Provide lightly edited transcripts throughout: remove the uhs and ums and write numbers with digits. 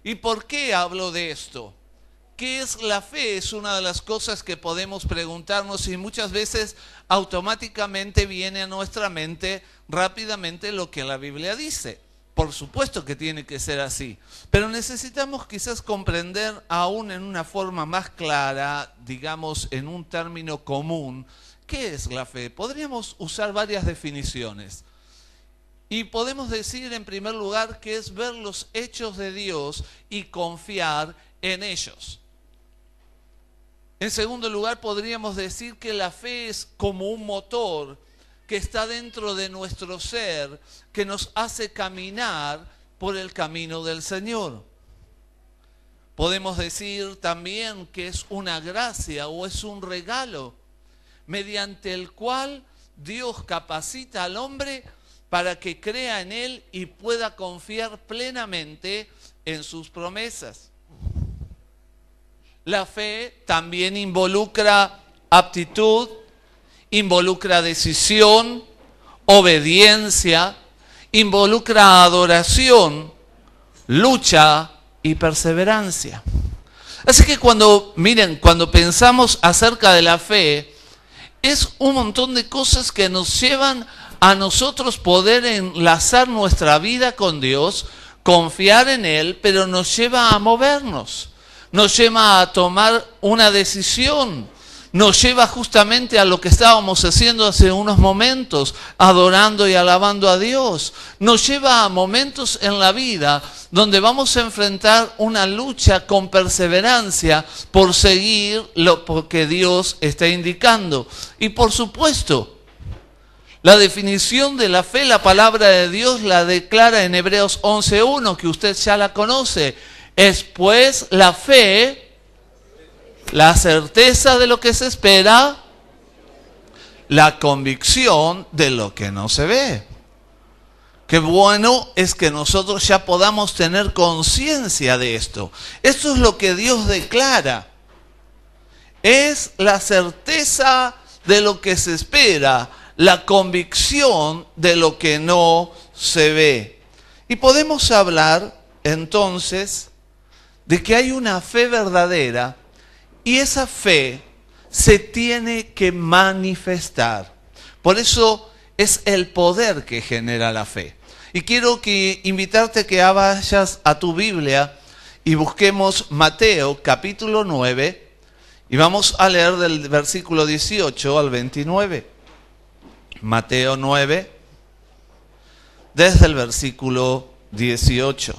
¿Y por qué hablo de esto? ¿Qué es la fe? Es una de las cosas que podemos preguntarnos y muchas veces automáticamente viene a nuestra mente rápidamente lo que la Biblia dice. Por supuesto que tiene que ser así, pero necesitamos quizás comprender aún en una forma más clara, digamos en un término común, ¿qué es la fe? Podríamos usar varias definiciones. Y podemos decir en primer lugar que es ver los hechos de Dios y confiar en ellos. En segundo lugar, podríamos decir que la fe es como un motor que está dentro de nuestro ser, que nos hace caminar por el camino del Señor. Podemos decir también que es una gracia o es un regalo, mediante el cual Dios capacita al hombre para que crea en Él y pueda confiar plenamente en sus promesas. La fe también involucra aptitud, involucra decisión, obediencia, involucra adoración, lucha y perseverancia. Así que cuando pensamos acerca de la fe, es un montón de cosas que nos llevan a nosotros poder enlazar nuestra vida con Dios, confiar en Él, pero nos lleva a movernos. Nos lleva a tomar una decisión, nos lleva justamente a lo que estábamos haciendo hace unos momentos, adorando y alabando a Dios. Nos lleva a momentos en la vida donde vamos a enfrentar una lucha con perseverancia por seguir lo que Dios está indicando. Y por supuesto, la definición de la fe, la palabra de Dios la declara en Hebreos 11:1, que usted ya la conoce. Es pues la fe, la certeza de lo que se espera, la convicción de lo que no se ve. Qué bueno es que nosotros ya podamos tener conciencia de esto. Esto es lo que Dios declara. Es la certeza de lo que se espera, la convicción de lo que no se ve. Y podemos hablar entonces de que hay una fe verdadera y esa fe se tiene que manifestar. Por eso es el poder que genera la fe. Y quiero invitarte que vayas a tu Biblia y busquemos Mateo capítulo 9 y vamos a leer del versículo 18 al 29. Mateo 9, desde el versículo 18.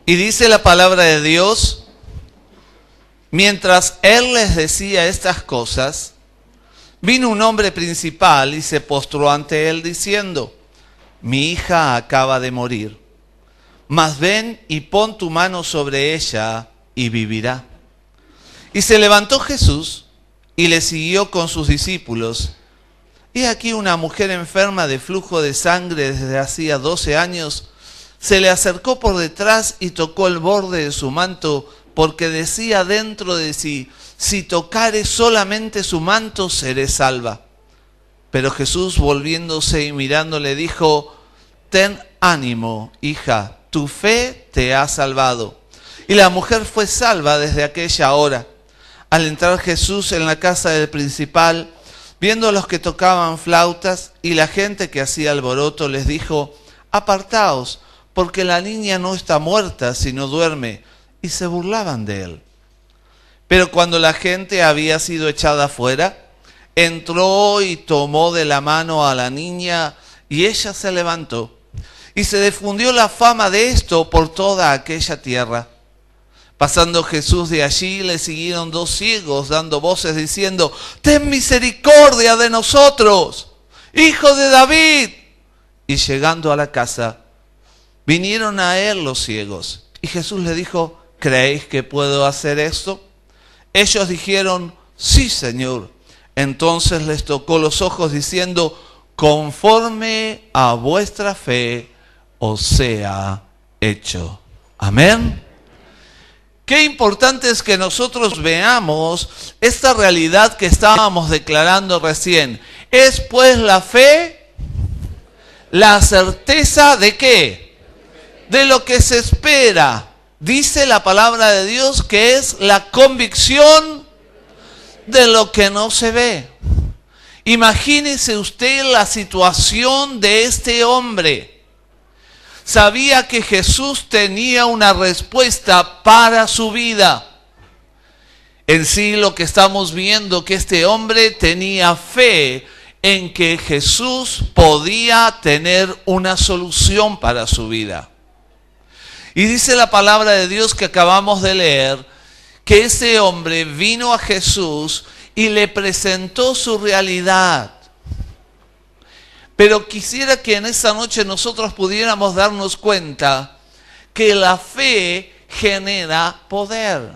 Y dice la palabra de Dios: mientras él les decía estas cosas, vino un hombre principal y se postró ante él diciendo: mi hija acaba de morir, mas ven y pon tu mano sobre ella y vivirá. Y se levantó Jesús y le siguió con sus discípulos. Y aquí una mujer enferma de flujo de sangre desde hacía 12 años, se le acercó por detrás y tocó el borde de su manto, porque decía dentro de sí: si tocare solamente su manto, seré salva. Pero Jesús, volviéndose y mirándole, dijo: ten ánimo, hija, tu fe te ha salvado. Y la mujer fue salva desde aquella hora. Al entrar Jesús en la casa del principal, viendo a los que tocaban flautas y la gente que hacía alboroto, les dijo: apartaos, porque la niña no está muerta, sino duerme. Y se burlaban de él. Pero cuando la gente había sido echada fuera, entró y tomó de la mano a la niña, y ella se levantó. Y se difundió la fama de esto por toda aquella tierra. Pasando Jesús de allí, le siguieron 2 ciegos, dando voces diciendo: ten misericordia de nosotros, hijo de David. Y llegando a la casa, vinieron a él los ciegos. Y Jesús le dijo: ¿creéis que puedo hacer esto? Ellos dijeron: sí, Señor. Entonces les tocó los ojos diciendo: conforme a vuestra fe os sea hecho. Amén. Qué importante es que nosotros veamos esta realidad que estábamos declarando recién. Es pues la fe, La certeza de qué? De lo que se espera. Dice la palabra de Dios que es la convicción de lo que no se ve. Imagínese usted la situación de este hombre. Sabía que Jesús tenía una respuesta para su vida. En sí lo que estamos viendo que este hombre tenía fe en que Jesús podía tener una solución para su vida. Y dice la palabra de Dios que acabamos de leer, que ese hombre vino a Jesús y le presentó su realidad. Pero quisiera que en esta noche nosotros pudiéramos darnos cuenta que la fe genera poder.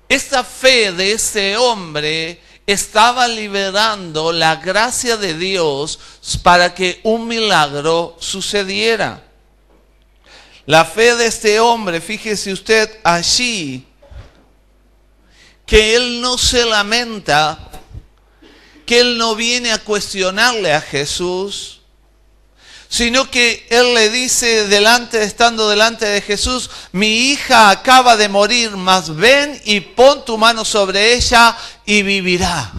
Esta fe de ese hombre estaba liberando la gracia de Dios para que un milagro sucediera. La fe de este hombre, fíjese usted allí, que él no se lamenta, que él no viene a cuestionarle a Jesús, sino que él le dice estando delante de Jesús, mi hija acaba de morir, mas ven y pon tu mano sobre ella y vivirá.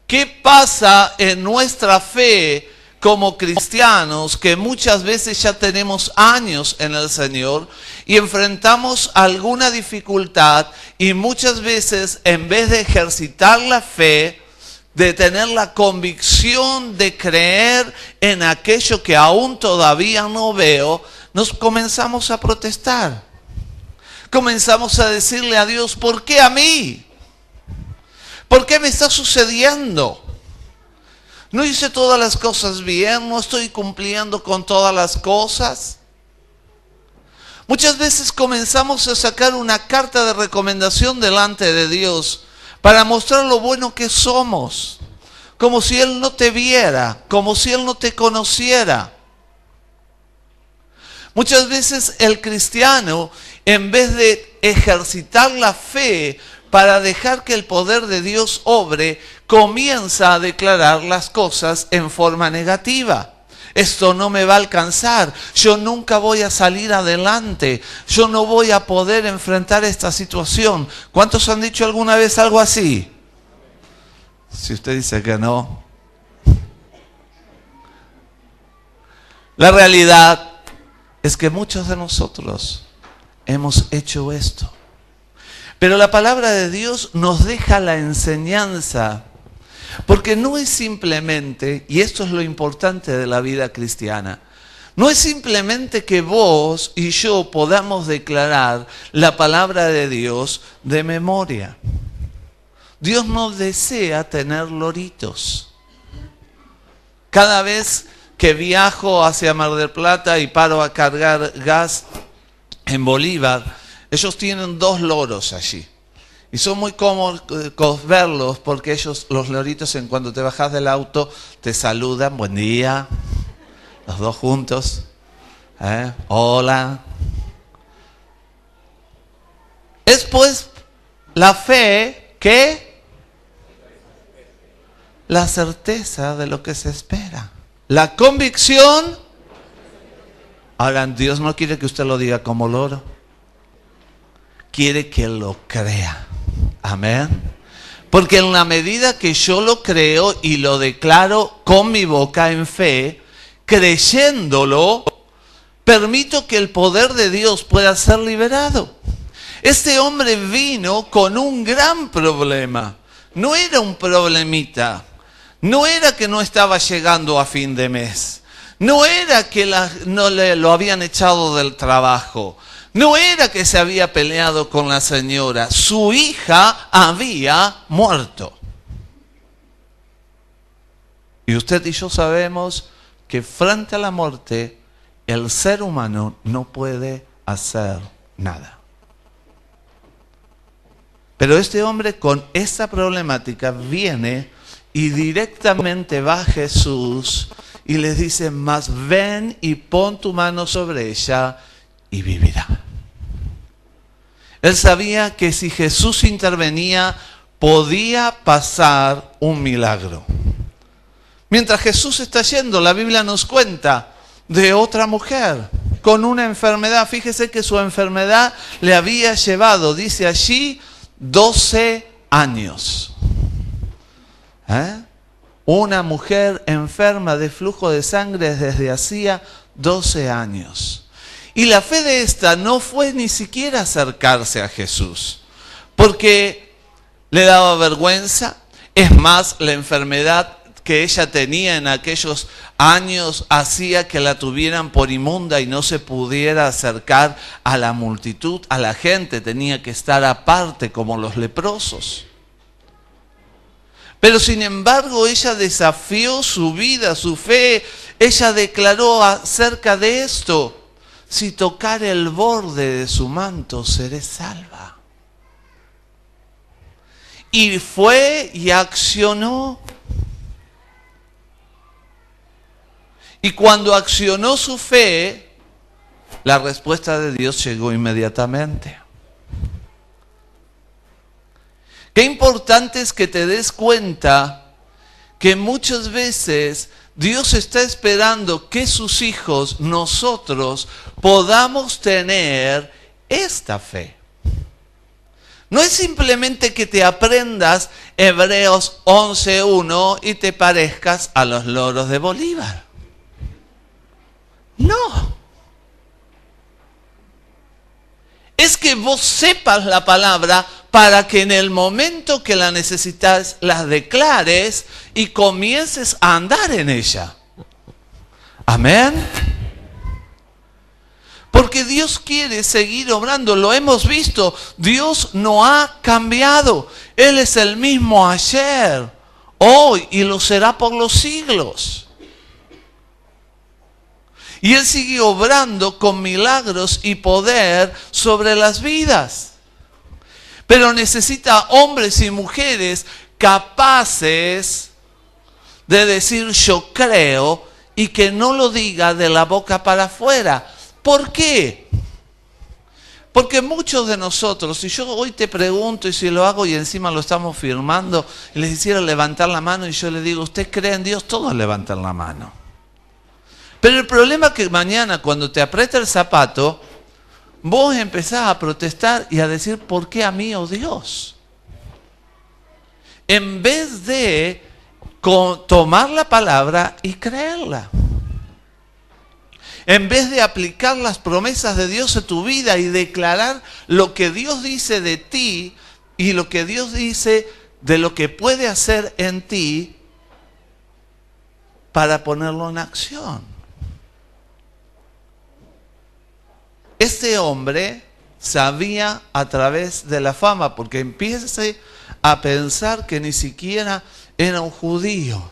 ¿Qué pasa en nuestra fe como cristianos que muchas veces ya tenemos años en el Señor y enfrentamos alguna dificultad y muchas veces en vez de ejercitar la fe, de tener la convicción de creer en aquello que aún todavía no veo, nos comenzamos a protestar. Comenzamos a decirle a Dios, ¿por qué a mí? ¿Por qué me está sucediendo? No hice todas las cosas bien, no estoy cumpliendo con todas las cosas. Muchas veces comenzamos a sacar una carta de recomendación delante de Dios para mostrar lo bueno que somos, como si Él no te viera, como si Él no te conociera. Muchas veces el cristiano, en vez de ejercitar la fe para dejar que el poder de Dios obre, comienza a declarar las cosas en forma negativa. Esto no me va a alcanzar, yo nunca voy a salir adelante, yo no voy a poder enfrentar esta situación. ¿Cuántos han dicho alguna vez algo así? Si usted dice que no. La realidad es que muchos de nosotros hemos hecho esto. Pero la palabra de Dios nos deja la enseñanza. Porque no es simplemente, y esto es lo importante de la vida cristiana, no es simplemente que vos y yo podamos declarar la palabra de Dios de memoria. Dios no desea tener loritos. Cada vez que viajo hacia Mar del Plata y paro a cargar gas en Bolívar, ellos tienen 2 loros allí. Y son muy cómodos verlos porque ellos, los loritos, en cuando te bajas del auto, te saludan, buen día, los 2 juntos, hola. Es pues la fe que la certeza de lo que se espera. La convicción. Ahora, Dios no quiere que usted lo diga como loro. Quiere que lo crea. Amén. Porque en la medida que yo lo creo y lo declaro con mi boca en fe, creyéndolo, permito que el poder de Dios pueda ser liberado. Este hombre vino con un gran problema. No era un problemita. No era que no estaba llegando a fin de mes. No era que no lo habían echado del trabajo. No era que se había peleado con la señora. Su hija había muerto. Y usted y yo sabemos que frente a la muerte, el ser humano no puede hacer nada. Pero este hombre con esta problemática viene y directamente va a Jesús y les dice, mas ven y pon tu mano sobre ella y vivirá. Él sabía que si Jesús intervenía, podía pasar un milagro. Mientras Jesús está yendo, la Biblia nos cuenta de otra mujer con una enfermedad. Fíjese que su enfermedad le había llevado, dice allí, 12 años. Una mujer enferma de flujo de sangre desde hacía 12 años. Y la fe de esta no fue ni siquiera acercarse a Jesús, porque le daba vergüenza. Es más, la enfermedad que ella tenía en aquellos años hacía que la tuvieran por inmunda y no se pudiera acercar a la multitud, a la gente. Tenía que estar aparte como los leprosos. Pero sin embargo, ella desafió su vida, su fe. Ella declaró acerca de esto: si tocar el borde de su manto, seré salva. Y fue y accionó. Y cuando accionó su fe, la respuesta de Dios llegó inmediatamente. Qué importante es que te des cuenta que muchas veces Dios está esperando que sus hijos, nosotros, podamos tener esta fe. No es simplemente que te aprendas Hebreos 11:1 y te parezcas a los loros de Bolívar. No. Es que vos sepas la palabra para que en el momento que la necesitas la declares y comiences a andar en ella. Amén. Porque Dios quiere seguir obrando, lo hemos visto. Dios no ha cambiado. Él es el mismo ayer, hoy y lo será por los siglos. Y Él sigue obrando con milagros y poder sobre las vidas. Pero necesita hombres y mujeres capaces de decir yo creo y que no lo diga de la boca para afuera. ¿Por qué? Porque muchos de nosotros, si yo hoy te pregunto y si lo hago y encima lo estamos firmando, y les hiciera levantar la mano y yo le digo, ¿usted cree en Dios? Todos levantan la mano. Pero el problema es que mañana cuando te aprieta el zapato, vos empezás a protestar y a decir, ¿por qué a mí, oh Dios? En vez de tomar la palabra y creerla. En vez de aplicar las promesas de Dios a tu vida y declarar lo que Dios dice de ti y lo que Dios dice de lo que puede hacer en ti para ponerlo en acción. Este hombre sabía a través de la fama, porque empiece a pensar que ni siquiera era un judío.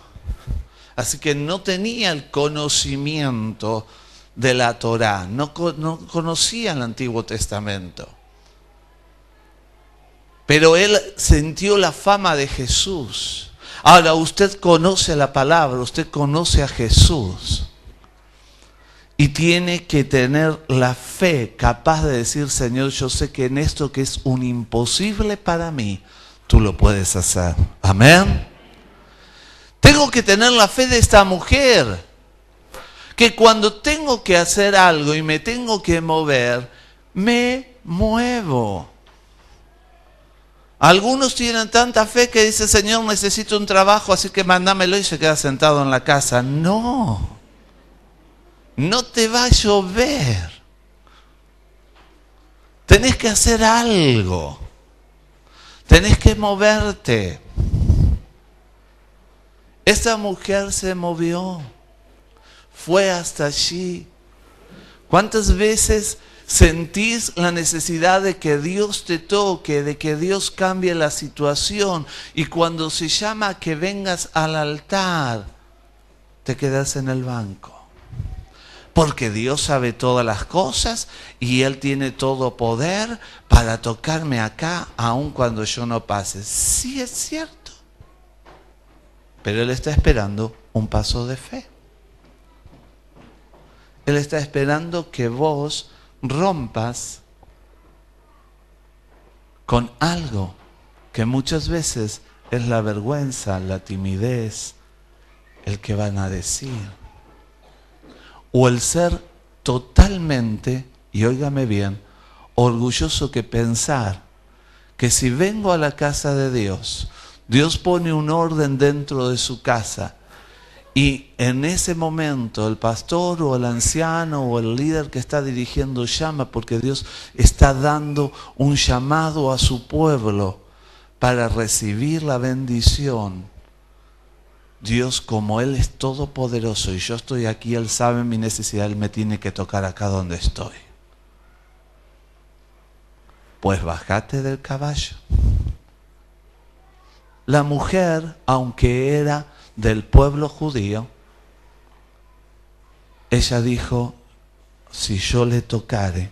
Así que no tenía el conocimiento de la Torá, no conocía el Antiguo Testamento. Pero él sintió la fama de Jesús. Ahora usted conoce la palabra, usted conoce a Jesús. Y tiene que tener la fe capaz de decir, Señor, yo sé que en esto que es un imposible para mí, tú lo puedes hacer. Amén. Tengo que tener la fe de esta mujer, que cuando tengo que hacer algo y me tengo que mover, me muevo. Algunos tienen tanta fe que dicen, Señor, necesito un trabajo, así que mándamelo, y se queda sentado en la casa. No. No te va a llover. Tenés que hacer algo. Tenés que moverte. Esta mujer se movió. Fue hasta allí. ¿Cuántas veces sentís la necesidad de que Dios te toque, de que Dios cambie la situación? Y cuando se llama a que vengas al altar, te quedas en el banco. Porque Dios sabe todas las cosas y Él tiene todo poder para tocarme acá, aun cuando yo no pase. Sí, es cierto. Pero Él está esperando un paso de fe. Él está esperando que vos rompas con algo que muchas veces es la vergüenza, la timidez, el que van a decir. O el ser totalmente, y óigame bien, orgulloso que pensar que si vengo a la casa de Dios, Dios pone un orden dentro de su casa y en ese momento el pastor o el anciano o el líder que está dirigiendo llama porque Dios está dando un llamado a su pueblo para recibir la bendición. Dios, como Él es todopoderoso y yo estoy aquí, Él sabe mi necesidad, Él me tiene que tocar acá donde estoy. Pues bájate del caballo. La mujer, aunque era del pueblo judío, ella dijo, si yo le tocare,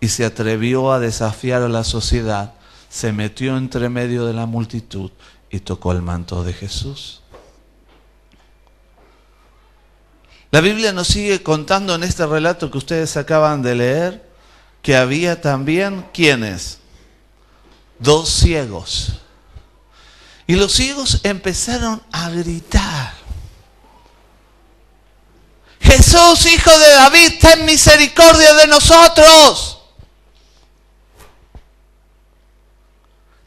y se atrevió a desafiar a la sociedad, se metió entre medio de la multitud y tocó el manto de Jesús. La Biblia nos sigue contando en este relato que ustedes acaban de leer, que había también, ¿quiénes? 2 ciegos. Y los ciegos empezaron a gritar: Jesús, hijo de David, ten misericordia de nosotros.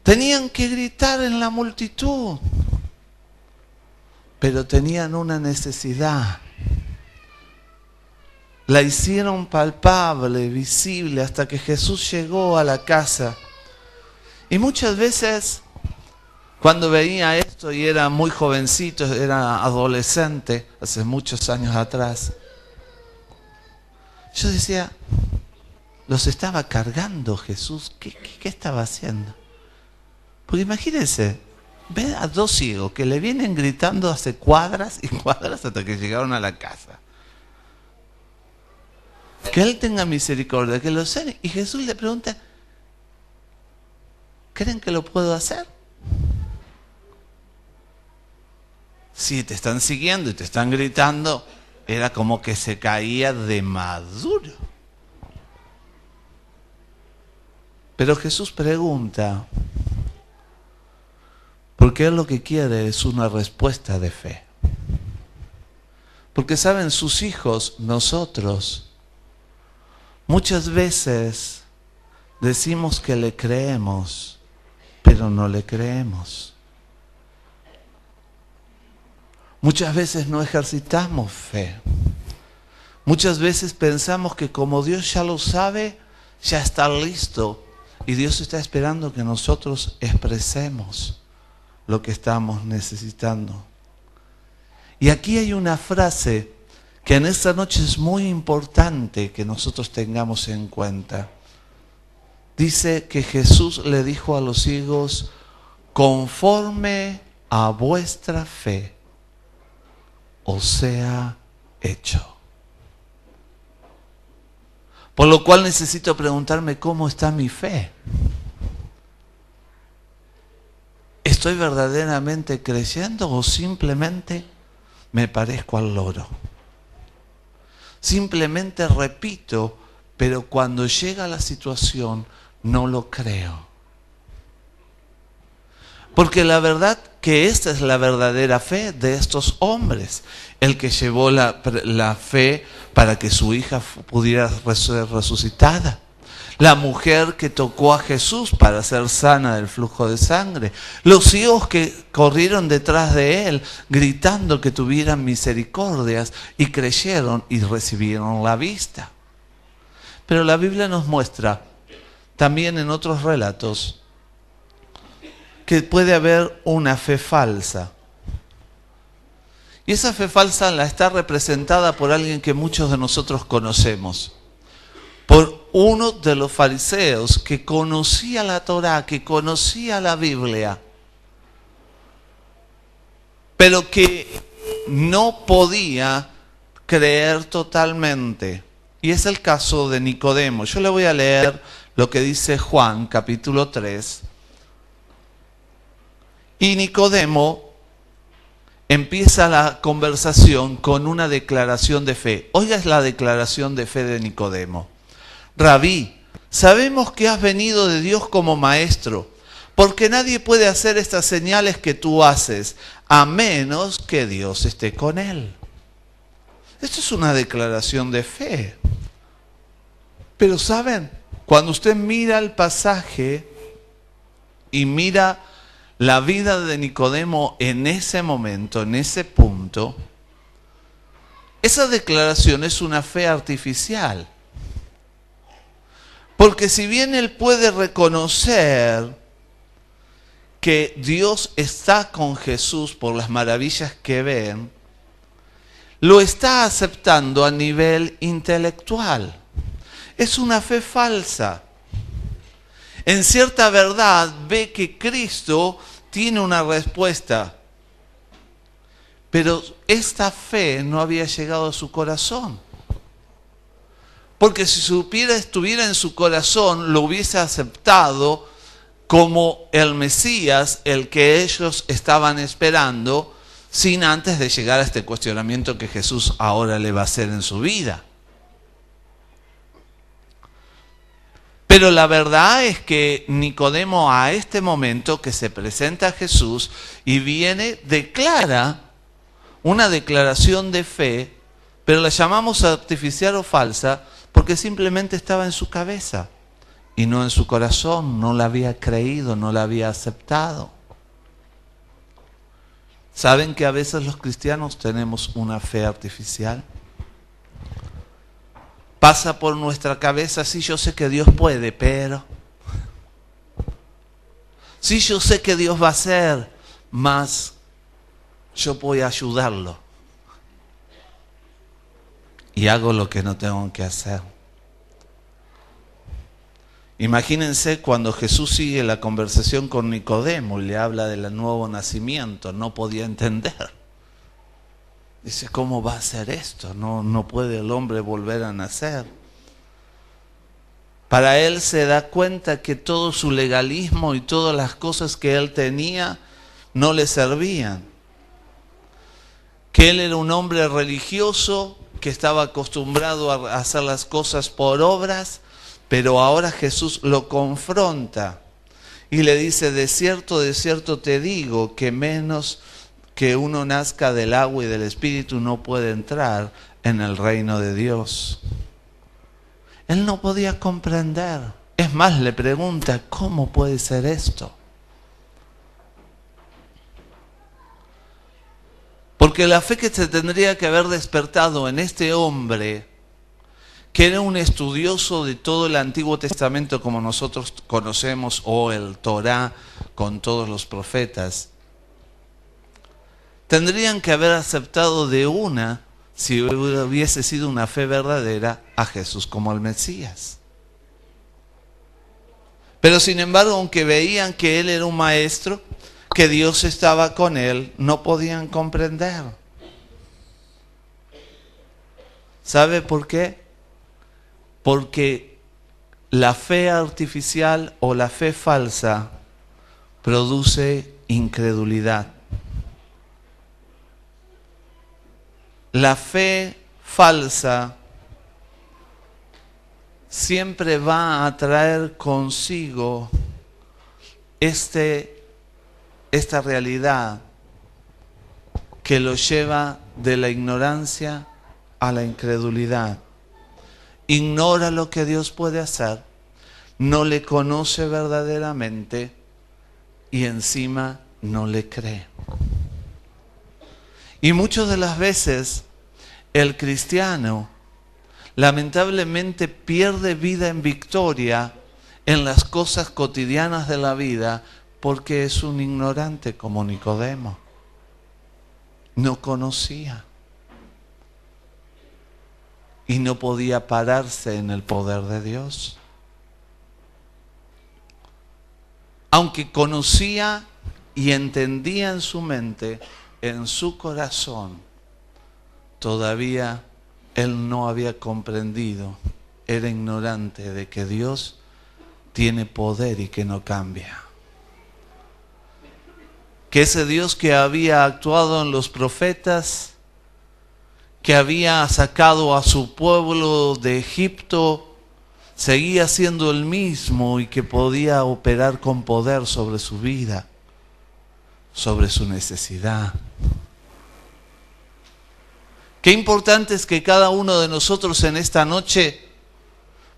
Tenían que gritar en la multitud, pero tenían una necesidad. La hicieron palpable, visible, hasta que Jesús llegó a la casa. Y muchas veces, cuando veía esto y era muy jovencito, era adolescente, hace muchos años atrás, yo decía, los estaba cargando Jesús. ¿Qué estaba haciendo? Porque imagínense, ve a 2 ciegos que le vienen gritando hace cuadras y cuadras hasta que llegaron a la casa. Que Él tenga misericordia, que lo sane. Y Jesús le pregunta, ¿creen que lo puedo hacer? Si te están siguiendo y te están gritando, era como que se caía de maduro. Pero Jesús pregunta, porque Él lo que quiere es una respuesta de fe. Porque saben, sus hijos, nosotros, muchas veces decimos que le creemos, pero no le creemos. Muchas veces no ejercitamos fe. Muchas veces pensamos que como Dios ya lo sabe, ya está listo. Y Dios está esperando que nosotros expresemos lo que estamos necesitando. Y aquí hay una frase que en esta noche es muy importante que nosotros tengamos en cuenta. Dice que Jesús le dijo a los ciegos, conforme a vuestra fe os sea hecho. Por lo cual necesito preguntarme cómo está mi fe. ¿Estoy verdaderamente creyendo o simplemente me parezco al loro? Simplemente repito, pero cuando llega la situación no lo creo. Porque la verdad que esta es la verdadera fe de estos hombres. El que llevó la fe para que su hija pudiera ser resucitada. La mujer que tocó a Jesús para ser sana del flujo de sangre. Los ciegos que corrieron detrás de Él gritando que tuvieran misericordias y creyeron y recibieron la vista. Pero la Biblia nos muestra también en otros relatos que puede haber una fe falsa. Y esa fe falsa la está representada por alguien que muchos de nosotros conocemos. Por uno de los fariseos que conocía la Torá, que conocía la Biblia, pero que no podía creer totalmente. Y es el caso de Nicodemo. Yo le voy a leer lo que dice Juan, capítulo 3. Y Nicodemo empieza la conversación con una declaración de fe. Oiga, es la declaración de fe de Nicodemo. Rabí, sabemos que has venido de Dios como maestro, porque nadie puede hacer estas señales que tú haces, a menos que Dios esté con él. Esto es una declaración de fe. Pero ¿saben? Cuando usted mira el pasaje y mira la vida de Nicodemo en ese momento, en ese punto, esa declaración es una fe artificial. Porque si bien él puede reconocer que Dios está con Jesús por las maravillas que ven, lo está aceptando a nivel intelectual. Es una fe falsa. En cierta verdad ve que Cristo tiene una respuesta, pero esta fe no había llegado a su corazón. Porque si estuviera en su corazón, lo hubiese aceptado como el Mesías, el que ellos estaban esperando, sin antes de llegar a este cuestionamiento que Jesús ahora le va a hacer en su vida. Pero la verdad es que Nicodemo a este momento que se presenta a Jesús y viene, declara una declaración de fe, pero la llamamos artificial o falsa porque simplemente estaba en su cabeza y no en su corazón, no la había creído, no la había aceptado. ¿Saben que a veces los cristianos tenemos una fe artificial? Pasa por nuestra cabeza, sí, yo sé que Dios puede, pero... Sí, yo sé que Dios va a hacer, mas yo voy a ayudarlo. Y hago lo que no tengo que hacer. Imagínense cuando Jesús sigue la conversación con Nicodemo y le habla del nuevo nacimiento, no podía entender. Dice, ¿cómo va a ser esto? No puede el hombre volver a nacer. Para él se da cuenta que todo su legalismo y todas las cosas que él tenía no le servían. Que él era un hombre religioso que estaba acostumbrado a hacer las cosas por obras, pero ahora Jesús lo confronta y le dice, de cierto te digo que menos que uno nazca del agua y del Espíritu no puede entrar en el reino de Dios. Él no podía comprender. Es más, le pregunta, ¿cómo puede ser esto? Porque la fe que se tendría que haber despertado en este hombre, que era un estudioso de todo el Antiguo Testamento como nosotros conocemos, o el Torá con todos los profetas, tendrían que haber aceptado de una, si hubiese sido una fe verdadera, a Jesús como el Mesías. Pero sin embargo, aunque veían que él era un maestro, que Dios estaba con él, no podían comprender. ¿Sabe por qué? Porque la fe artificial o la fe falsa produce incredulidad. La fe falsa siempre va a traer consigo esta realidad que lo lleva de la ignorancia a la incredulidad. Ignora lo que Dios puede hacer, no le conoce verdaderamente y encima no le cree. Y muchas de las veces el cristiano lamentablemente pierde vida en victoria en las cosas cotidianas de la vida porque es un ignorante como Nicodemo. No conocía y no podía pararse en el poder de Dios. Aunque conocía y entendía en su mente, en su corazón, todavía él no había comprendido, era ignorante de que Dios tiene poder y que no cambia. Que ese Dios que había actuado en los profetas, que había sacado a su pueblo de Egipto, seguía siendo el mismo y que podía operar con poder sobre su vida, sobre su necesidad. Qué importante es que cada uno de nosotros en esta noche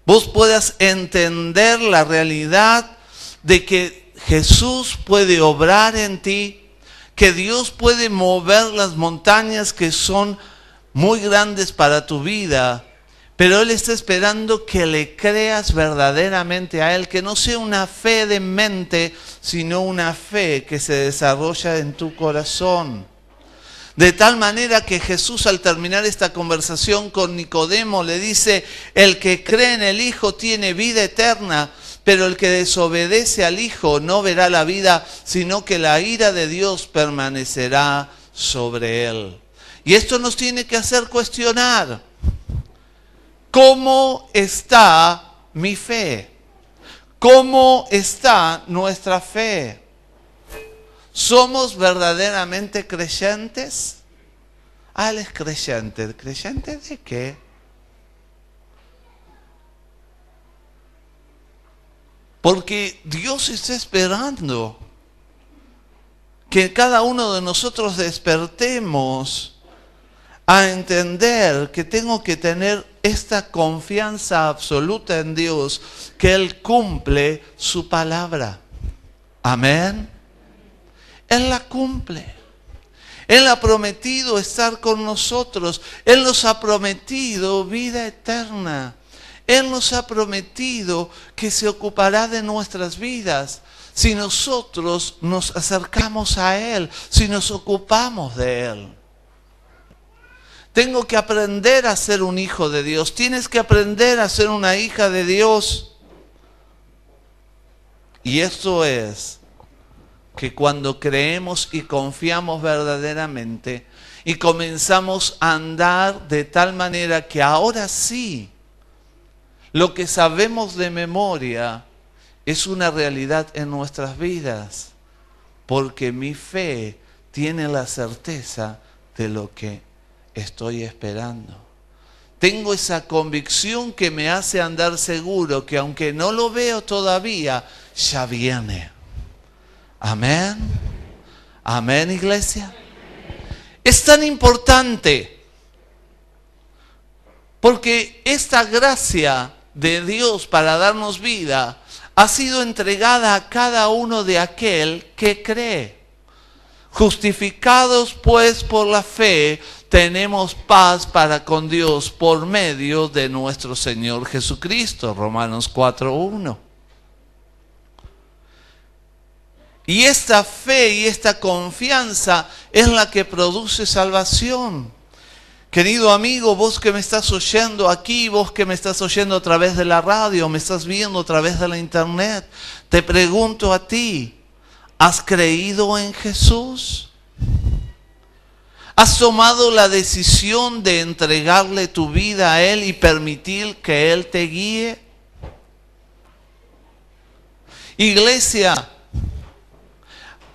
vos puedas entender la realidad de que Jesús puede obrar en ti, que Dios puede mover las montañas que son muy grandes para tu vida, pero Él está esperando que le creas verdaderamente a Él, que no sea una fe de mente, sino una fe que se desarrolla en tu corazón. De tal manera que Jesús, al terminar esta conversación con Nicodemo, le dice: el que cree en el Hijo tiene vida eterna, pero el que desobedece al Hijo no verá la vida, sino que la ira de Dios permanecerá sobre él. Y esto nos tiene que hacer cuestionar: ¿cómo está mi fe? ¿Cómo está nuestra fe? ¿Somos verdaderamente creyentes? Él es creyente. ¿Creyente de qué? Porque Dios está esperando que cada uno de nosotros despertemos a entender que tengo que tener esta confianza absoluta en Dios, que Él cumple su palabra. Amén. Él la cumple. Él ha prometido estar con nosotros. Él nos ha prometido vida eterna. Él nos ha prometido que se ocupará de nuestras vidas si nosotros nos acercamos a Él, si nos ocupamos de Él. Tengo que aprender a ser un hijo de Dios. Tienes que aprender a ser una hija de Dios. Y esto es que cuando creemos y confiamos verdaderamente y comenzamos a andar de tal manera que ahora sí, lo que sabemos de memoria es una realidad en nuestras vidas, porque mi fe tiene la certeza de lo que estoy esperando. Tengo esa convicción que me hace andar seguro que aunque no lo veo todavía, ya viene. Amén. Amén, iglesia. Es tan importante porque esta gracia de Dios para darnos vida ha sido entregada a cada uno de aquel que cree. Justificados pues por la fe, tenemos paz para con Dios por medio de nuestro Señor Jesucristo. Romanos 4:1. Y esta fe y esta confianza es la que produce salvación. Querido amigo, vos que me estás oyendo aquí, vos que me estás oyendo a través de la radio, me estás viendo a través de la internet, te pregunto a ti, ¿has creído en Jesús? ¿Has tomado la decisión de entregarle tu vida a Él y permitir que Él te guíe? Iglesia,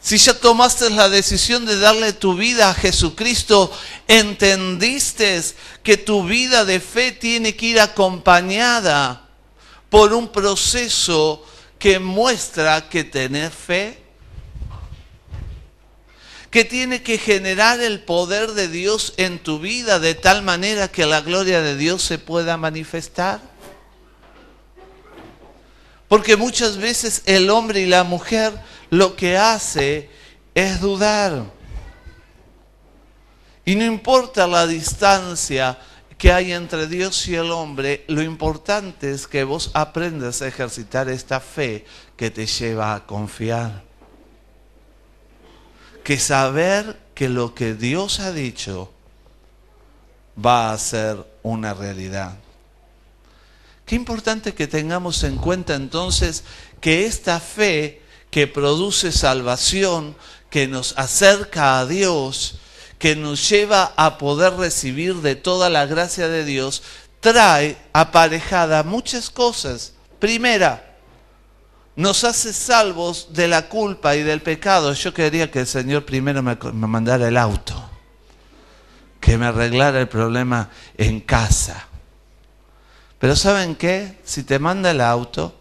si ya tomaste la decisión de darle tu vida a Jesucristo, entendiste que tu vida de fe tiene que ir acompañada por un proceso que muestra que tenés fe, que tiene que generar el poder de Dios en tu vida de tal manera que la gloria de Dios se pueda manifestar. Porque muchas veces el hombre y la mujer lo que hace es dudar. Y no importa la distancia que hay entre Dios y el hombre, lo importante es que vos aprendas a ejercitar esta fe que te lleva a confiar. Que saber que lo que Dios ha dicho va a ser una realidad. Qué importante que tengamos en cuenta entonces que esta fe que produce salvación, que nos acerca a Dios, que nos lleva a poder recibir de toda la gracia de Dios, trae aparejada muchas cosas. Primera, nos hace salvos de la culpa y del pecado. Yo quería que el Señor primero me mandara el auto, que me arreglara el problema en casa. Pero ¿saben qué? Si te manda el auto,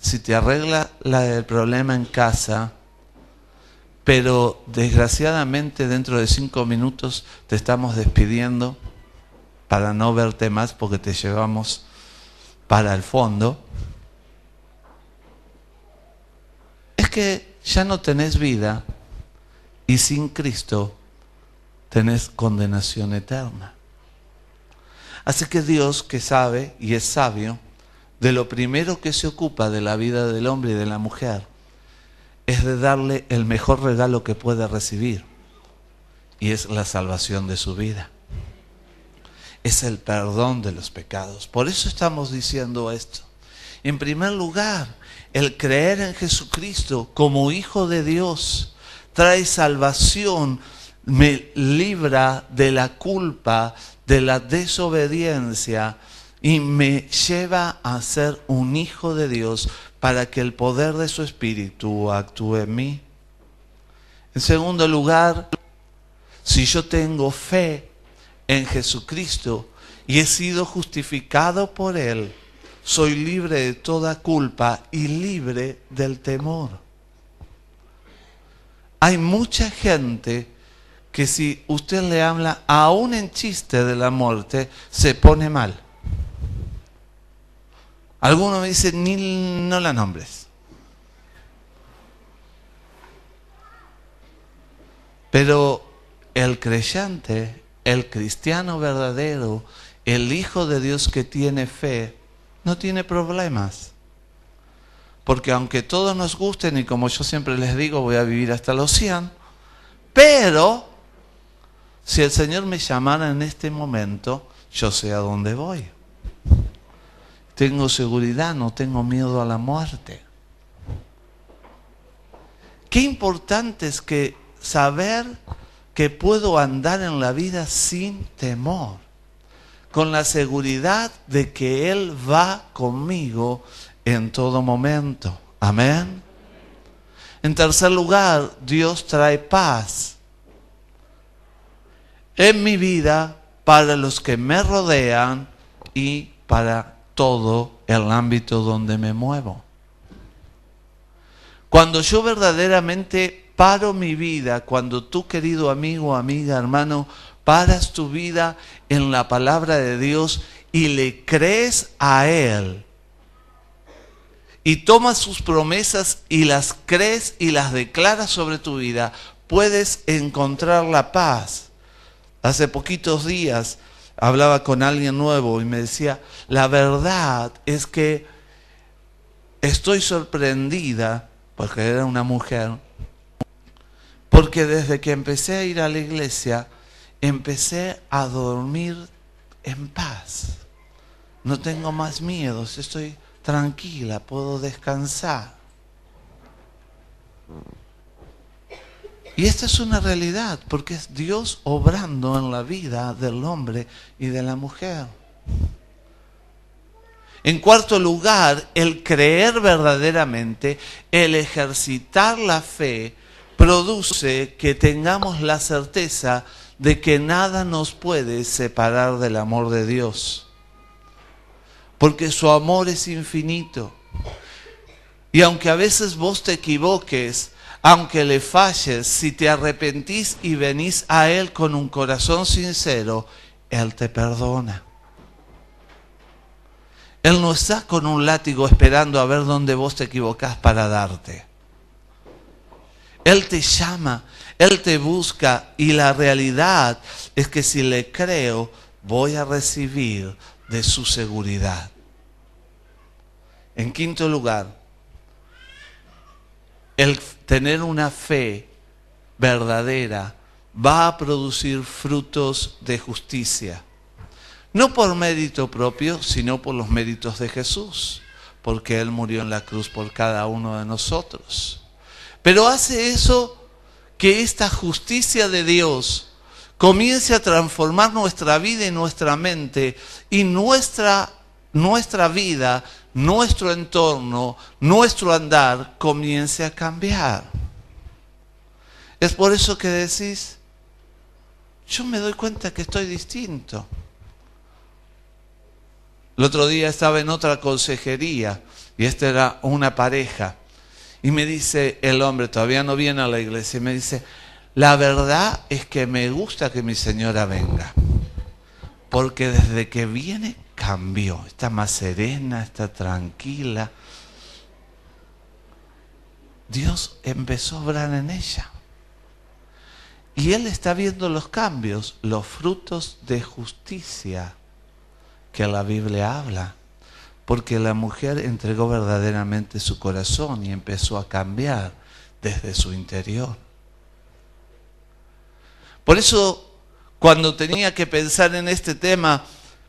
si te arregla el problema en casa, pero desgraciadamente dentro de 5 minutos te estamos despidiendo para no verte más porque te llevamos para el fondo, es que ya no tenés vida y sin Cristo tenés condenación eterna. Así que Dios, que sabe y es sabio, de lo primero que se ocupa de la vida del hombre y de la mujer es de darle el mejor regalo que puede recibir, y es la salvación de su vida. Es el perdón de los pecados. Por eso estamos diciendo esto. En primer lugar, el creer en Jesucristo como Hijo de Dios trae salvación, me libra de la culpa, de la desobediencia y me lleva a ser un hijo de Dios para que el poder de su Espíritu actúe en mí. En segundo lugar, si yo tengo fe en Jesucristo y he sido justificado por Él, soy libre de toda culpa y libre del temor. Hay mucha gente que si usted le habla aún en chiste de la muerte, se pone mal. Algunos me dicen, ni no la nombres. Pero el creyente, el cristiano verdadero, el Hijo de Dios que tiene fe, no tiene problemas. Porque aunque todos nos gusten, y como yo siempre les digo, voy a vivir hasta los 100, pero si el Señor me llamara en este momento, yo sé a dónde voy. Tengo seguridad, no tengo miedo a la muerte. Qué importante es que saber que puedo andar en la vida sin temor, con la seguridad de que Él va conmigo en todo momento. Amén. En tercer lugar, Dios trae paz en mi vida para los que me rodean y para todo el ámbito donde me muevo. Cuando yo verdaderamente paro mi vida, cuando tú, querido amigo, amiga, hermano, paras tu vida en la palabra de Dios y le crees a Él, y tomas sus promesas y las crees y las declaras sobre tu vida, puedes encontrar la paz. Hace poquitos días hablaba con alguien nuevo y me decía, la verdad es que estoy sorprendida, porque era una mujer, porque desde que empecé a ir a la iglesia, empecé a dormir en paz. No tengo más miedos, estoy tranquila, puedo descansar. Y esta es una realidad, porque es Dios obrando en la vida del hombre y de la mujer. En cuarto lugar, el creer verdaderamente, el ejercitar la fe, produce que tengamos la certeza de que nada nos puede separar del amor de Dios. Porque su amor es infinito. Y aunque a veces vos te equivoques, aunque le falles, si te arrepentís y venís a Él con un corazón sincero, Él te perdona. Él no está con un látigo esperando a ver dónde vos te equivocás para darte. Él te llama, Él te busca, y la realidad es que si le creo, voy a recibir de su seguridad. En quinto lugar, el tener una fe verdadera va a producir frutos de justicia. No por mérito propio, sino por los méritos de Jesús, porque Él murió en la cruz por cada uno de nosotros. Pero hace eso que esta justicia de Dios comience a transformar nuestra vida y nuestra mente, y nuestra vida, nuestro entorno, nuestro andar comience a cambiar. Es por eso que decís, yo me doy cuenta que estoy distinto. El otro día estaba en otra consejería y esta era una pareja. Y me dice el hombre, todavía no viene a la iglesia, y me dice, la verdad es que me gusta que mi señora venga. Porque desde que viene cambió, está más serena, está tranquila. Dios empezó a obrar en ella. Y él está viendo los cambios, los frutos de justicia que la Biblia habla. Porque la mujer entregó verdaderamente su corazón y empezó a cambiar desde su interior. Por eso, cuando tenía que pensar en este tema,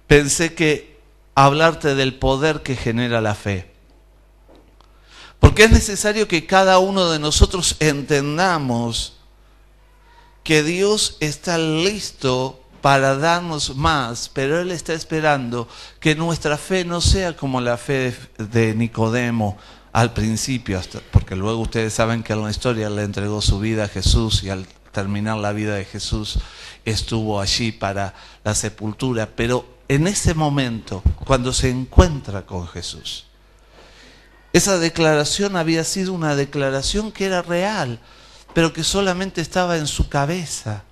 pensé que hablarte del poder que genera la fe. Porque es necesario que cada uno de nosotros entendamos que Dios está listo para darnos más, pero Él está esperando que nuestra fe no sea como la fe de Nicodemo al principio, porque luego ustedes saben que en la historia le entregó su vida a Jesús y al terminar la vida de Jesús estuvo allí para la sepultura, pero en ese momento, cuando se encuentra con Jesús, esa declaración había sido una declaración que era real, pero que solamente estaba en su cabeza.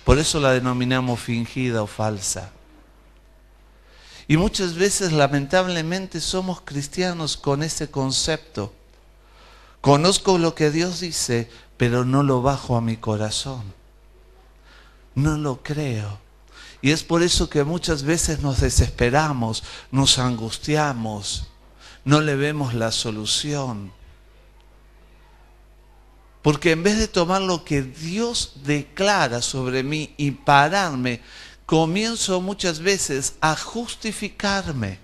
Por eso la denominamos fingida o falsa. Y muchas veces, lamentablemente, somos cristianos con ese concepto. Conozco lo que Dios dice, pero no lo bajo a mi corazón. No lo creo. Y es por eso que muchas veces nos desesperamos, nos angustiamos, no le vemos la solución. Porque en vez de tomar lo que Dios declara sobre mí y pararme, comienzo muchas veces a justificarme.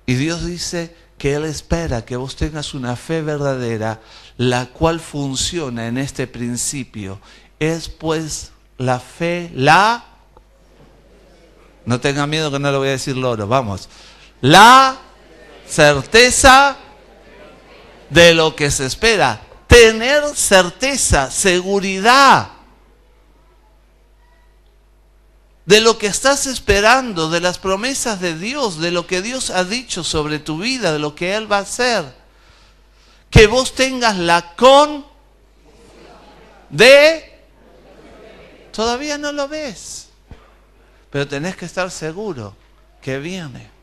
Y Dios dice que Él espera que vos tengas una fe verdadera, la cual funciona en este principio. Es pues la fe, no tengan miedo que no le voy a decir loro, vamos. La certeza de lo que se espera. Tener certeza, seguridad de lo que estás esperando, de las promesas de Dios, de lo que Dios ha dicho sobre tu vida, de lo que Él va a hacer. Que vos tengas la todavía no lo ves, pero tenés que estar seguro que viene.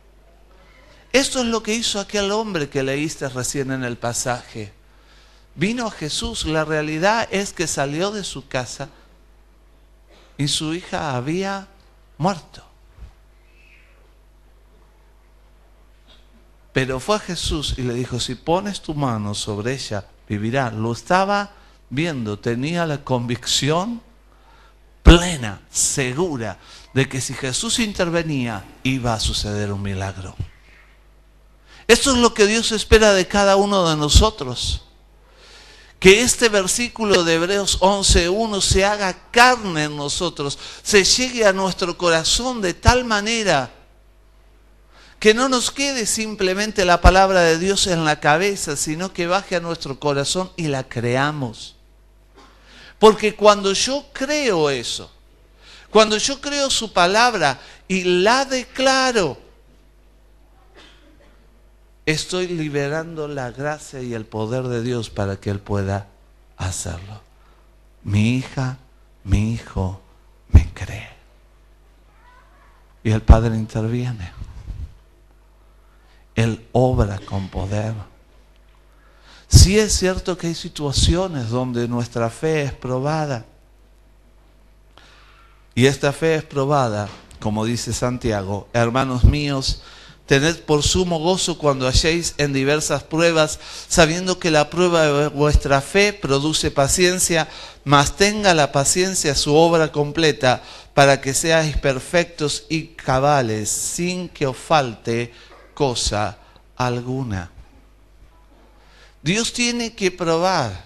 Esto es lo que hizo aquel hombre que leíste recién en el pasaje. Vino a Jesús, la realidad es que salió de su casa y su hija había muerto. Pero fue a Jesús y le dijo, si pones tu mano sobre ella, vivirá. Lo estaba viendo, tenía la convicción plena, segura, de que si Jesús intervenía, iba a suceder un milagro. Esto es lo que Dios espera de cada uno de nosotros. Que este versículo de Hebreos 11:1 se haga carne en nosotros, se llegue a nuestro corazón de tal manera que no nos quede simplemente la palabra de Dios en la cabeza, sino que baje a nuestro corazón y la creamos. Porque cuando yo creo eso, cuando yo creo su palabra y la declaro, estoy liberando la gracia y el poder de Dios para que Él pueda hacerlo. Mi hija, mi hijo me cree. Y el Padre interviene. Él obra con poder. Sí es cierto que hay situaciones donde nuestra fe es probada. Y esta fe es probada, como dice Santiago, hermanos míos, tened por sumo gozo cuando halléis en diversas pruebas, sabiendo que la prueba de vuestra fe produce paciencia, mas tenga la paciencia su obra completa, para que seáis perfectos y cabales, sin que os falte cosa alguna. Dios tiene que probar,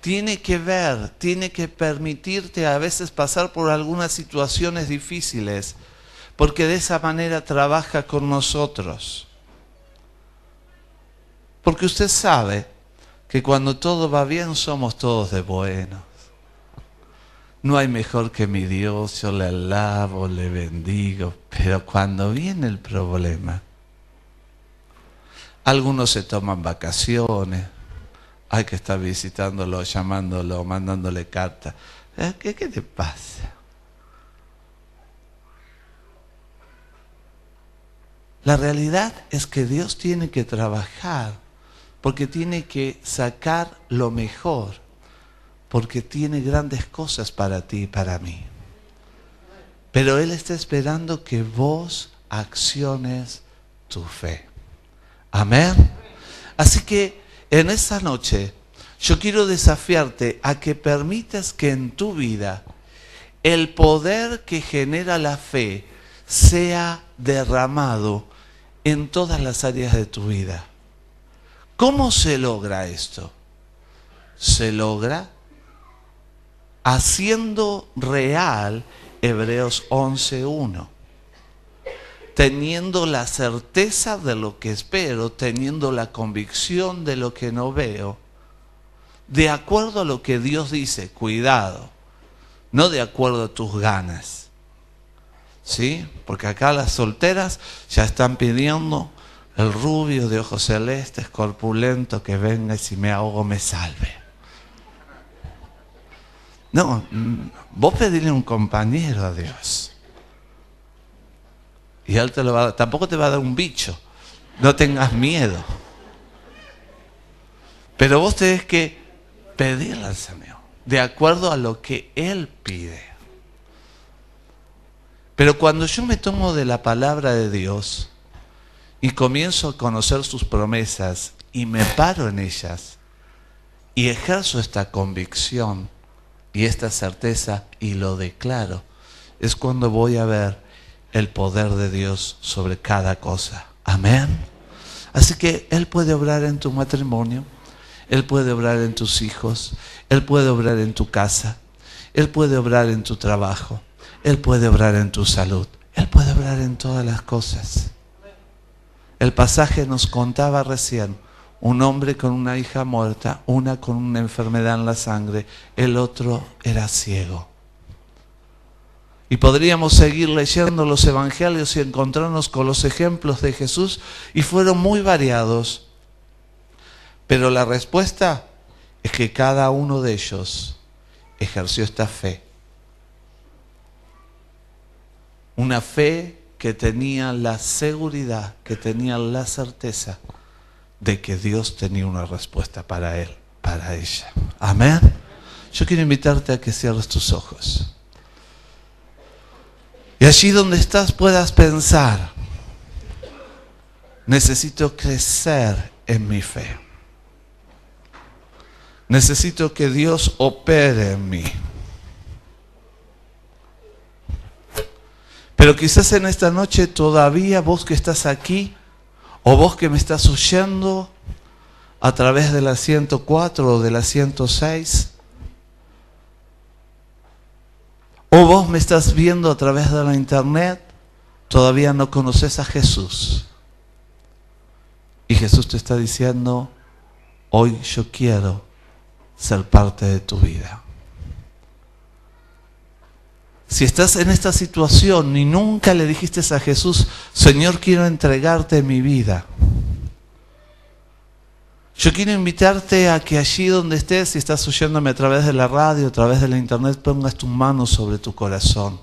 tiene que ver, tiene que permitirte a veces pasar por algunas situaciones difíciles, porque de esa manera trabaja con nosotros. Porque usted sabe que cuando todo va bien somos todos de buenos. no hay mejor que mi Dios, yo le alabo, le bendigo. Pero cuando viene el problema, algunos se toman vacaciones, hay que estar visitándolo, llamándolo, mandándole cartas. ¿Qué te pasa? La realidad es que Dios tiene que trabajar, porque tiene que sacar lo mejor, porque tiene grandes cosas para ti y para mí. Pero Él está esperando que vos acciones tu fe. Amén. Así que en esta noche yo quiero desafiarte a que permitas que en tu vida el poder que genera la fe sea derramado en todas las áreas de tu vida. ¿Cómo se logra esto? Se logra haciendo real Hebreos 11:1. Teniendo la certeza de lo que espero, teniendo la convicción de lo que no veo, de acuerdo a lo que Dios dice, cuidado, no de acuerdo a tus ganas. ¿Sí? Porque acá las solteras ya están pidiendo el rubio de ojos celestes, corpulento, que venga y si me ahogo me salve. No, vos pedile un compañero a Dios. Y Él te lo va a dar. Tampoco te va a dar un bicho. No tengas miedo. Pero vos tenés que pedirle al Señor, de acuerdo a lo que Él pide. Pero cuando yo me tomo de la palabra de Dios y comienzo a conocer sus promesas y me paro en ellas y ejerzo esta convicción y esta certeza y lo declaro, es cuando voy a ver el poder de Dios sobre cada cosa. Amén. Así que Él puede obrar en tu matrimonio, Él puede obrar en tus hijos, Él puede obrar en tu casa, Él puede obrar en tu trabajo, Él puede obrar en tu salud, Él puede obrar en todas las cosas. El pasaje nos contaba recién, un hombre con una hija muerta, una con una enfermedad en la sangre, el otro era ciego. Y podríamos seguir leyendo los evangelios y encontrarnos con los ejemplos de Jesús, y fueron muy variados. Pero la respuesta es que cada uno de ellos ejerció esta fe. Una fe que tenía la seguridad, que tenía la certeza de que Dios tenía una respuesta para él, para ella. Amén. Yo quiero invitarte a que cierres tus ojos. Y allí donde estás puedas pensar, necesito crecer en mi fe. Necesito que Dios opere en mí. Pero quizás en esta noche todavía vos que estás aquí, o vos que me estás oyendo a través de la 104 o de la 106, o vos me estás viendo a través de la internet, todavía no conoces a Jesús. Y Jesús te está diciendo, hoy yo quiero ser parte de tu vida. Si estás en esta situación y nunca le dijiste a Jesús, Señor, quiero entregarte mi vida, yo quiero invitarte a que allí donde estés, si estás oyéndome a través de la radio, a través de la internet, pongas tus manos sobre tu corazón.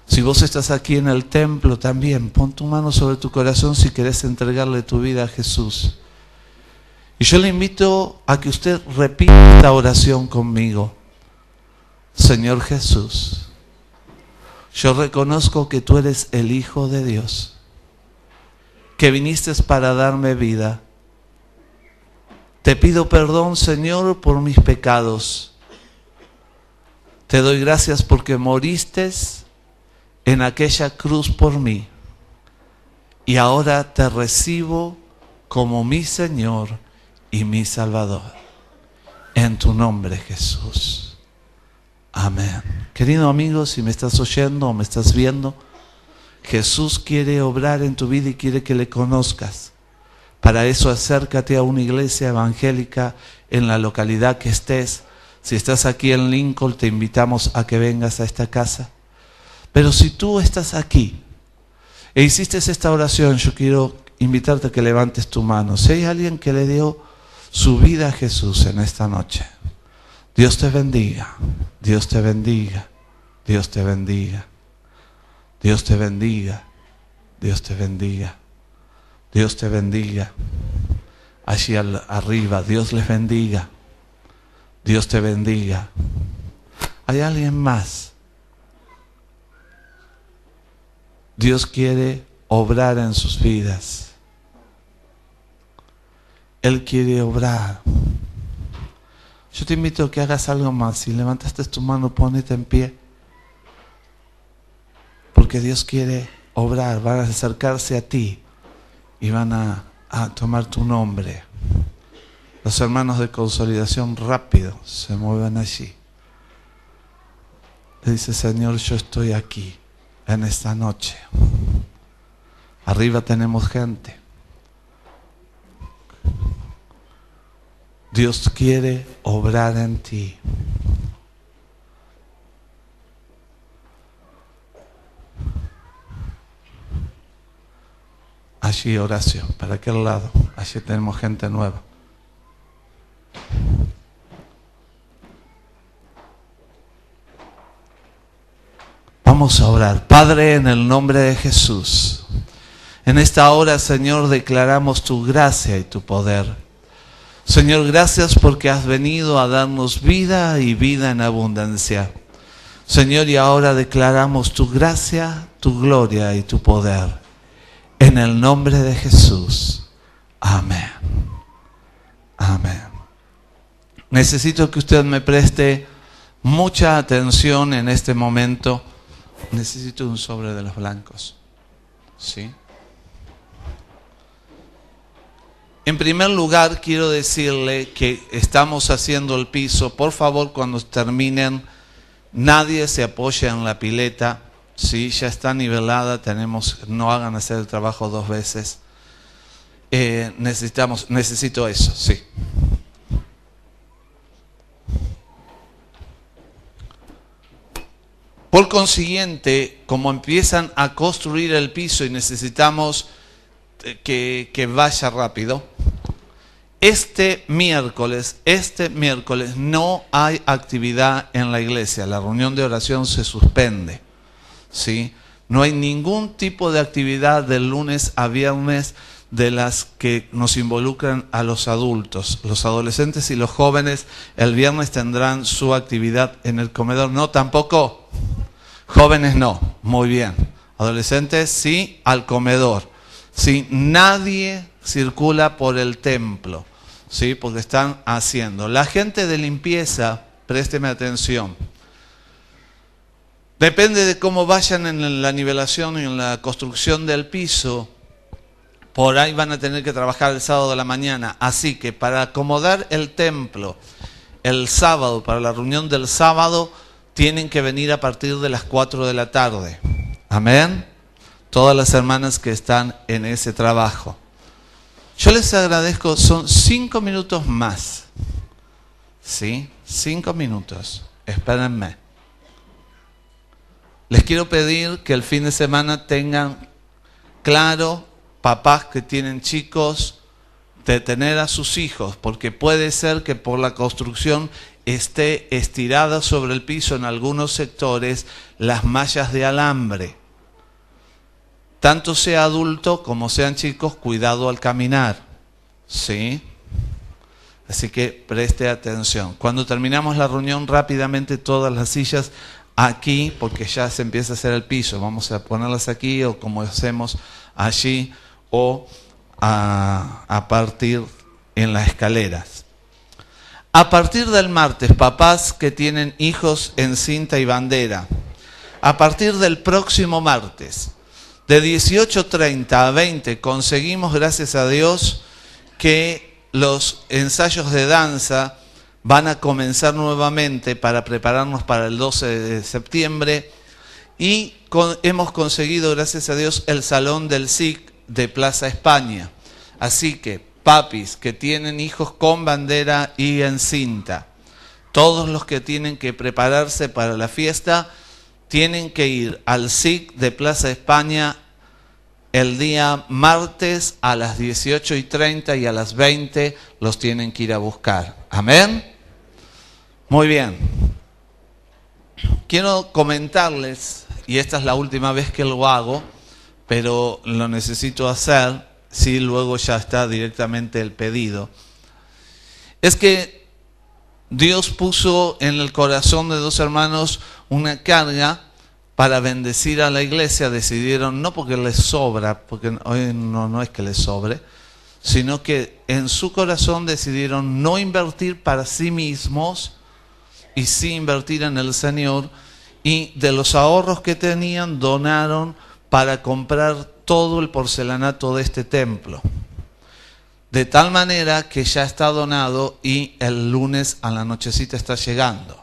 Si vos estás aquí en el templo también, pon tu mano sobre tu corazón si querés entregarle tu vida a Jesús. Y yo le invito a que usted repita esta oración conmigo. Señor Jesús, yo reconozco que tú eres el Hijo de Dios, que viniste para darme vida. Te pido perdón, Señor, por mis pecados. Te doy gracias porque moriste en aquella cruz por mí. Y ahora te recibo como mi Señor y mi Salvador. En tu nombre, Jesús. Amén. Querido amigo, si me estás oyendo o me estás viendo, Jesús quiere obrar en tu vida y quiere que le conozcas. Para eso acércate a una iglesia evangélica en la localidad que estés. Si estás aquí en Lincoln, te invitamos a que vengas a esta casa. Pero si tú estás aquí e hiciste esta oración, yo quiero invitarte a que levantes tu mano. Si hay alguien que le dio su vida a Jesús en esta noche, Dios te bendiga, Dios te bendiga, Dios te bendiga, Dios te bendiga, Dios te bendiga, Dios te bendiga. Allí arriba, Dios les bendiga, Dios te bendiga. ¿Hay alguien más? Dios quiere obrar en sus vidas. Él quiere obrar. Yo te invito a que hagas algo más. Si levantaste tu mano, ponete en pie. Porque Dios quiere obrar. Van a acercarse a ti y van a tomar tu nombre. Los hermanos de consolidación rápido se mueven allí. Le dice: Señor, yo estoy aquí en esta noche. Arriba tenemos gente. Dios quiere obrar en ti. Allí oración, para aquel lado. Allí tenemos gente nueva. Vamos a orar. Padre, en el nombre de Jesús, en esta hora, Señor, declaramos tu gracia y tu poder. Señor, gracias porque has venido a darnos vida y vida en abundancia. Señor, y ahora declaramos tu gracia, tu gloria y tu poder. En el nombre de Jesús. Amén. Amén. Necesito que usted me preste mucha atención en este momento. Necesito un sobre de los blancos. ¿Sí? En primer lugar, quiero decirle que estamos haciendo el piso. Por favor, cuando terminen, nadie se apoya en la pileta. Sí, ya está nivelada. No hagan hacer el trabajo 2 veces. Necesito eso, sí. Por consiguiente, como empiezan a construir el piso y necesitamos que vaya rápido, este miércoles no hay actividad en la iglesia. La reunión de oración se suspende. ¿Sí? No hay ningún tipo de actividad del lunes a viernes de las que nos involucran a los adultos. Los adolescentes y los jóvenes el viernes tendrán su actividad en el comedor. No, tampoco. Jóvenes no. Muy bien. Adolescentes sí, al comedor. Sí, nadie circula por el templo. Sí, porque están haciendo. La gente de limpieza, présteme atención. Depende de cómo vayan en la nivelación y en la construcción del piso, por ahí van a tener que trabajar el sábado de la mañana. Así que para acomodar el templo el sábado, para la reunión del sábado, tienen que venir a partir de las 4 de la tarde. Amén. Todas las hermanas que están en ese trabajo. Yo les agradezco, son 5 minutos más. ¿Sí? 5 minutos. Espérenme. Les quiero pedir que el fin de semana tengan claro, papás que tienen chicos, de tener a sus hijos, porque puede ser que por la construcción esté estirada sobre el piso en algunos sectores las mallas de alambre. Tanto sea adulto como sean chicos, cuidado al caminar. ¿Sí? Así que preste atención. Cuando terminamos la reunión, rápidamente todas las sillas aquí, porque ya se empieza a hacer el piso. Vamos a ponerlas aquí o como hacemos allí o a partir en las escaleras. A partir del martes, papás que tienen hijos en cinta y bandera, a partir del próximo martes, de 18:30 a 20, conseguimos, gracias a Dios, que los ensayos de danza van a comenzar nuevamente para prepararnos para el 12 de septiembre y hemos conseguido, gracias a Dios, el salón del SIC de Plaza España. Así que, papis que tienen hijos con bandera y en cinta, Todos los que tienen que prepararse para la fiesta tienen que ir al SIC de Plaza España el día martes a las 18:30 y a las 20 los tienen que ir a buscar. ¿Amén? Muy bien. Quiero comentarles, y esta es la última vez que lo hago, pero lo necesito hacer, si luego ya está directamente el pedido. Es que Dios puso en el corazón de dos hermanos una carga para bendecir a la iglesia. Decidieron, no porque les sobra, porque hoy no es que les sobre, sino que en su corazón decidieron no invertir para sí mismos y sí invertir en el Señor, y de los ahorros que tenían donaron para comprar todo el porcelanato de este templo. De tal manera que ya está donado y el lunes a la nochecita está llegando.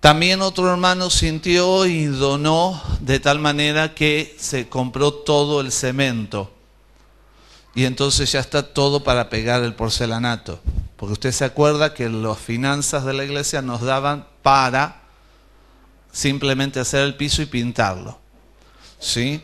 También otro hermano sintió y donó de tal manera que se compró todo el cemento. Y entonces ya está todo para pegar el porcelanato. Porque usted se acuerda que las finanzas de la iglesia nos daban para simplemente hacer el piso y pintarlo. ¿Sí?